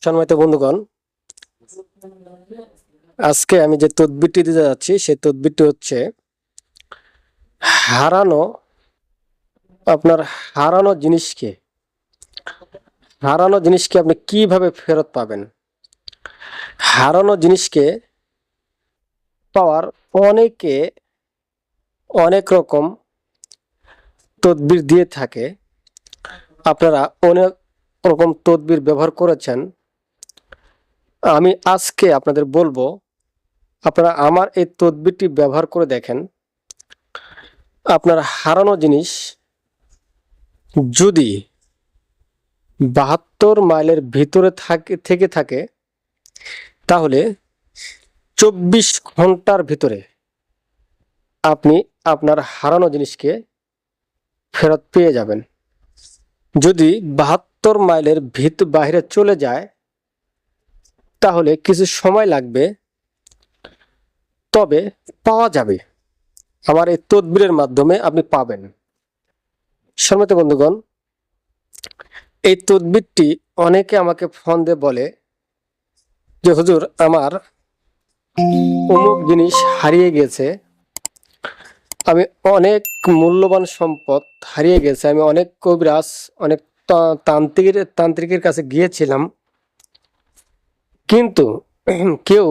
সম্মানিত বন্ধুগণ, আজকে আমি যে তদবিরটি দিতে যাচ্ছি সেই তদবিরটি হচ্ছে হারানো আপনার হারানো জিনিসকে আপনি কিভাবে ফেরত পাবেন। হারানো জিনিসকে পাওয়ার অনেকে অনেক রকম তদবির দিয়ে থাকে। আপনারা অনেক রকম তদবির ব্যবহার করেছেন। আমি আজকে আপনাদের বলবো, আপনারা আমার এই তদবিরটি ব্যবহার করে দেখেন। আপনার হারানো জিনিস যদি 72 মাইলের ভিতরে থেকে থাকে, তাহলে 24 ঘন্টার ভিতরে আপনি আপনার হারানো জিনিসকে ফেরত পেয়ে যাবেন। যদি 72 মাইলের বাইরে চলে যায়, তাহলে কিছু সময় লাগবে, তবে পাওয়া যাবে। আমার এই তদবিরের মাধ্যমে আপনি পাবেন। সম্মানিত বন্ধুগণ, এই তদবিরটি অনেকে আমাকে ফোন দিয়ে বলে যে হুজুর, আমার অমুক জিনিস হারিয়ে গেছে, আমি অনেক মূল্যবান সম্পদ হারিয়ে গেছে, আমি অনেক কবিরাজ, অনেক তান্ত্রিকের কাছে গিয়েছিলাম, কিন্তু কেউ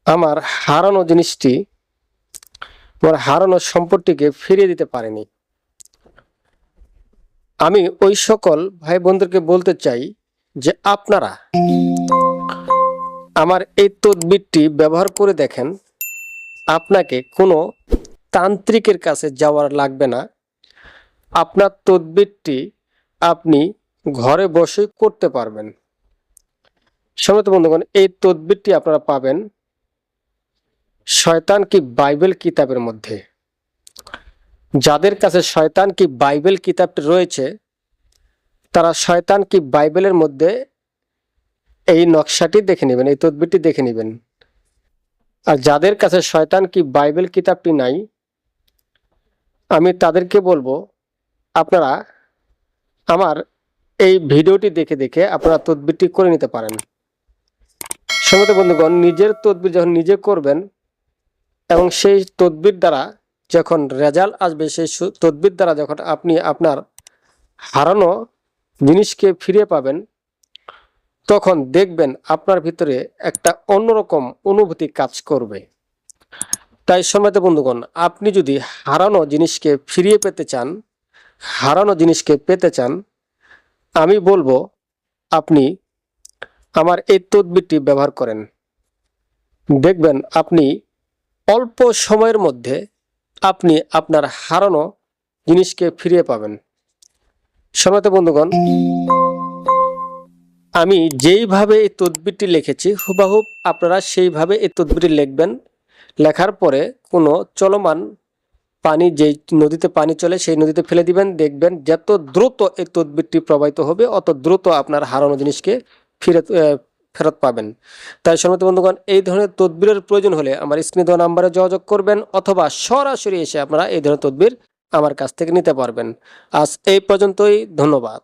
আমার হারানো জিনিসটি, আমার হারানো সম্পদটিকে ফিরিয়ে দিতে পারেনি। আমি ওই সকল ভাই বোনদেরকে বলতে চাই যে আপনারা আমার এই তদবিরটি ব্যবহার করে দেখেন। আপনাকে কোনো তান্ত্রিকের কাছে যাওয়ার লাগবে না। আপনার তদবিরটি আপনি ঘরে বসে করতে পারবেন। সম্মানিত বন্ধুগণ, এই তদবিরটি আপনারা পাবেন শয়তান কি বাইবেল কিতাবের মধ্যে। যাদের কাছে শয়তান কি বাইবেল কিতাবটি রয়েছে, তারা শয়তান কি বাইবেলের মধ্যে এই নকশাটি দেখে নেবেন, এই তদবিরটি দেখে নেবেন। আর যাদের কাছে শয়তান কি বাইবেল কিতাবটি নাই, আমি তাদেরকে বলবো, আপনারা আমার এই ভিডিওটি দেখে দেখে আপনারা তদবিরটি করে নিতে পারেন। সম্মানিত বন্ধুগণ, নিজের তদবির যখন নিজে করবেন এবং সেই তদবির দ্বারা যখন রেজাল্ট আসবে, সেই তদবির দ্বারা যখন আপনি আপনার হারানো জিনিসকে ফিরে পাবেন, তখন দেখবেন আপনার ভিতরে একটা অন্যরকম অনুভূতি কাজ করবে। তাই সম্মানিত বন্ধুগণ, আপনি যদি হারানো জিনিসকে ফিরিয়ে পেতে চান, হারানো জিনিসকে পেতে চান, আমি বলবো আপনি আমার এই তদবিরটি ব্যবহার করেন। দেখবেন আপনি অল্প সময়ের মধ্যে আপনি আপনার হারানো জিনিসকে ফিরিয়ে পাবেন। সম্মানিত বন্ধুগণ, আমি যেইভাবে এই তদবিরটি লিখেছি হুবহু আপনারা সেইভাবে এই তদবিরটি লিখবেন। লেখার পরে কোনো চলমান পানি, যেই নদীতে পানি চলে সেই নদীতে ফেলে দিবেন। দেখবেন যত দ্রুত এই তদবিরটি প্রবাহিত হবে, অত দ্রুত আপনার হারানো জিনিসকে ফেরত পাবেন। তাই সম্মানিত বন্ধুগণ, এই ধরনের তদবিরের প্রয়োজন হলে আমার স্ক্রিনে দেওয়া নাম্বারে যোগাযোগ করবেন, অথবা সরাসরি এসে আপনারা এই ধরনের তদবির আমার কাছ থেকে নিতে পারবেন। আজ এই পর্যন্তই, ধন্যবাদ।